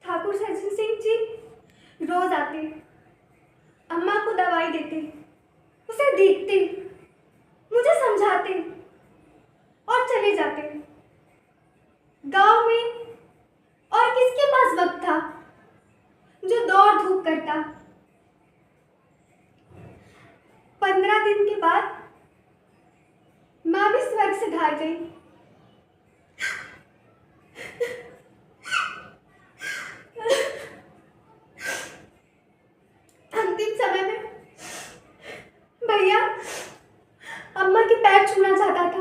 ठाकुर सज्जन सिंह जी रोज आते, अम्मा को दवाई देते, उसे देखते, मुझे समझाते और चले जाते। गांव में और किसके पास वक्त था जो दौड़ धूप करता। 15 दिन के बाद माँ भी स्वर्ग से धार गई। अंतिम समय में भैया अम्मा के पैर छूना चाहता था,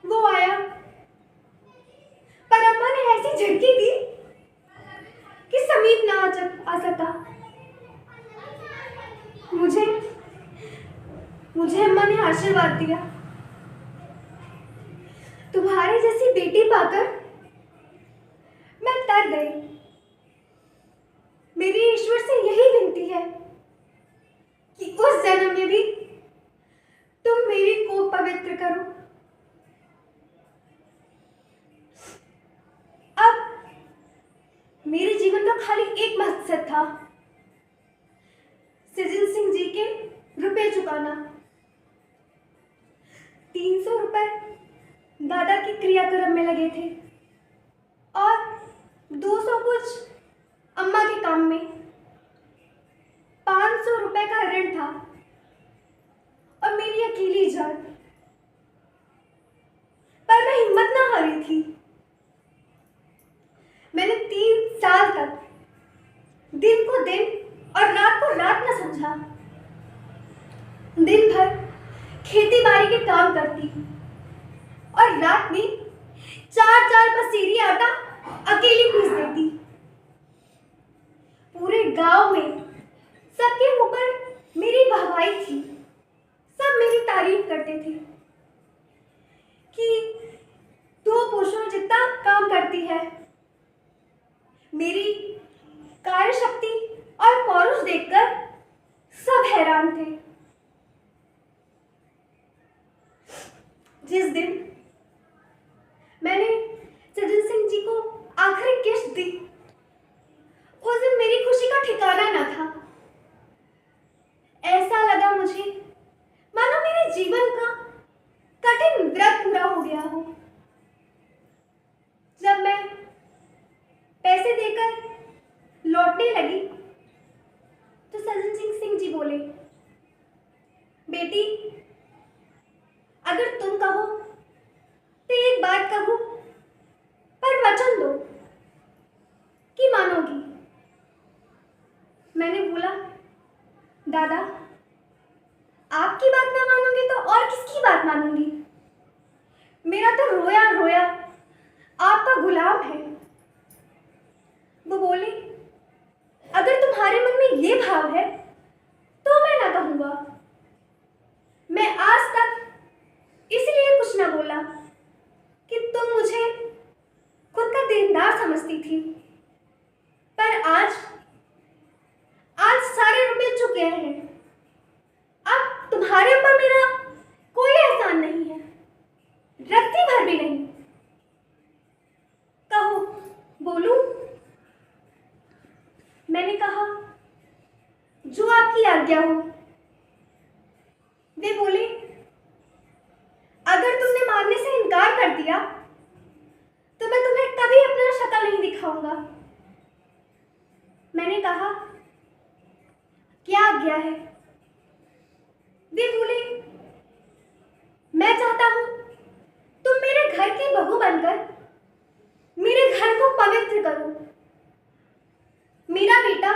वो आया, पर अम्मा ने ऐसी झटकी दी कि समीप ना आ सका। मुझे अम्मा ने आशीर्वाद दिया, तुम्हारी जैसी बेटी पाकर मैं तर गई। मेरी ईश्वर से यही विनती है कि उस जन्म में भी तुम मेरी कोख पवित्र करो। अब मेरे जीवन का खाली एक मकसद था, सज्जन सिंह जी के रुपए चुकाना। 300 रुपए दादा के क्रियाक्रम में लगे थे और 200 कुछ अम्मा के काम में। 500 रुपए का ऋण था और मेरी अकेली जान। पर मैं हिम्मत ना हारी थी। मैंने 3 साल तक दिन को दिन और रात को रात न समझा। दिन भर खेती बाड़ी के काम करती और रात में 4 पसेरी आटा अकेली पीस देती। पूरे गांव में सबके ऊपर मेरी वाहवाही थी। सब मेरी तारीफ करते थे कि तू पुरुषों जितना काम करती है। मेरी कार्यशक्ति और पौरुष देखकर सब हैरान थे। जिस दिन मैंने सज्जन सिंह जी को आखिरी किश्त दी, उस दिन मेरी खुशी का ठिकाना न था। ऐसा लगा मुझे मानो मेरे जीवन का कठिन व्रत पूरा हो गया हो। जब मैं पैसे देकर लौटने लगी तो सज्जन सिंह जी बोले, बेटी अगर तुम कहो तो एक बात कहूं, पर वचन दो कि मानोगी। मैंने बोला, दादा आपकी बात ना मानूंगी तो और किसकी बात मानूंगी। मेरा तो रोया रोया आपका गुलाम है। वो बोले, अगर तुम्हारे मन में ये भाव है तो मैं ना कहूंगा। मैं आज तक इसलिए कुछ ना बोला कि तुम मुझे खुद का देनदार समझती थी, पर आज सारे रुपए चुके हैं। अब तुम्हारे ऊपर मेरा कोई एहसान नहीं है, रत्ती भर भी नहीं। कहो बोलूं? मैंने कहा, जो आपकी आज्ञा हो। वे बोले, अगर तुमने मानने से इनकार कर दिया तो मैं तुम्हें कभी अपना शक्ल नहीं दिखाऊंगा। मैंने कहा, क्या आज्ञा है? वे बोले, मैं चाहता हूं तुम मेरे घर की बहू बनकर मेरे घर को पवित्र करो। मेरा बेटा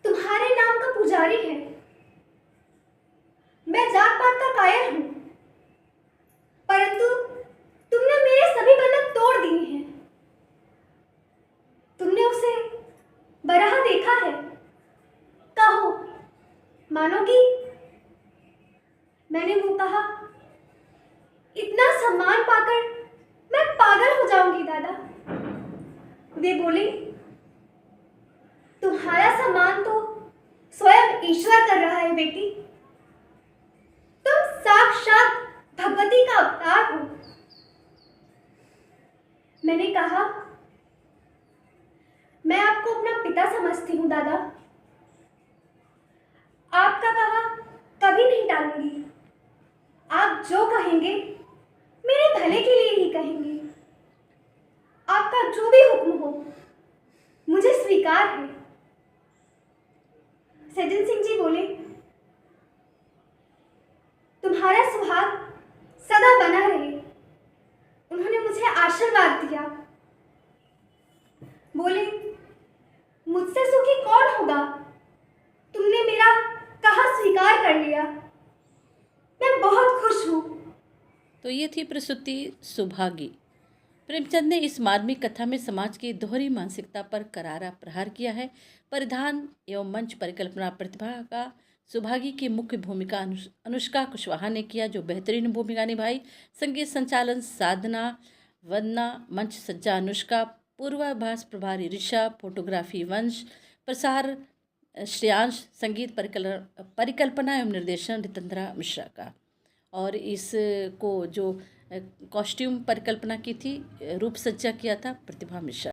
तुम्हारे नाम का पुजारी है। मैं जात पात का कायल हूं, परंतु तुमने मेरे सभी बंधन तोड़ दिए हैं। तुमने उसे बराह देखा है, कहो मानोगी? मैंने वो कहा, इतना सम्मान पाकर मैं पागल हो जाऊंगी दादा। वे बोले, तुम्हारा सम्मान तो स्वयं ईश्वर कर रहा है बेटी। तुम साक्षात भगवती का अवतार हो। मैंने कहा, मैं आपको अपना पिता समझती हूँ दादा। आपका कहा कभी नहीं टालूंगी। आप जो कहेंगे मेरे भले के लिए ही कहेंगे। आपका जो भी हुक्म हो मुझे स्वीकार है। सज्जन सिंह जी बोले, तुम्हारा सुहाग सदा बना रहे। उन्होंने मुझे आशीर्वाद दिया। बोले, मुझसे सुखी कौन होगा? तुमने मेरा कहा स्वीकार कर लिया। मैं बहुत खुश हूँ। तो ये थी प्रसूति सुभागी। प्रेमचंद ने इस मार्मिक कथा में समाज की दोहरी मानसिकता पर करारा प्रहार किया है। परिधान एवं मंच परिकल्पना प्रतिभा का सुभागी की मुख्य भूमिका अनुष्का कुशवाहा ने किया, जो बेहतरीन भूमिका निभाई। संगीत संचालन साधना, वंदना, मंच सज्जा अनुष्का, पूर्वाभास प्रभारी ऋषा, फोटोग्राफी वंश, प्रसार श्रेयांश, संगीत परिकल्पना एवं निर्देशन रितंद्रा मिश्रा का। और इसको जो कॉस्ट्यूम परिकल्पना की थी, रूप सज्जा किया था प्रतिभा मिश्रा।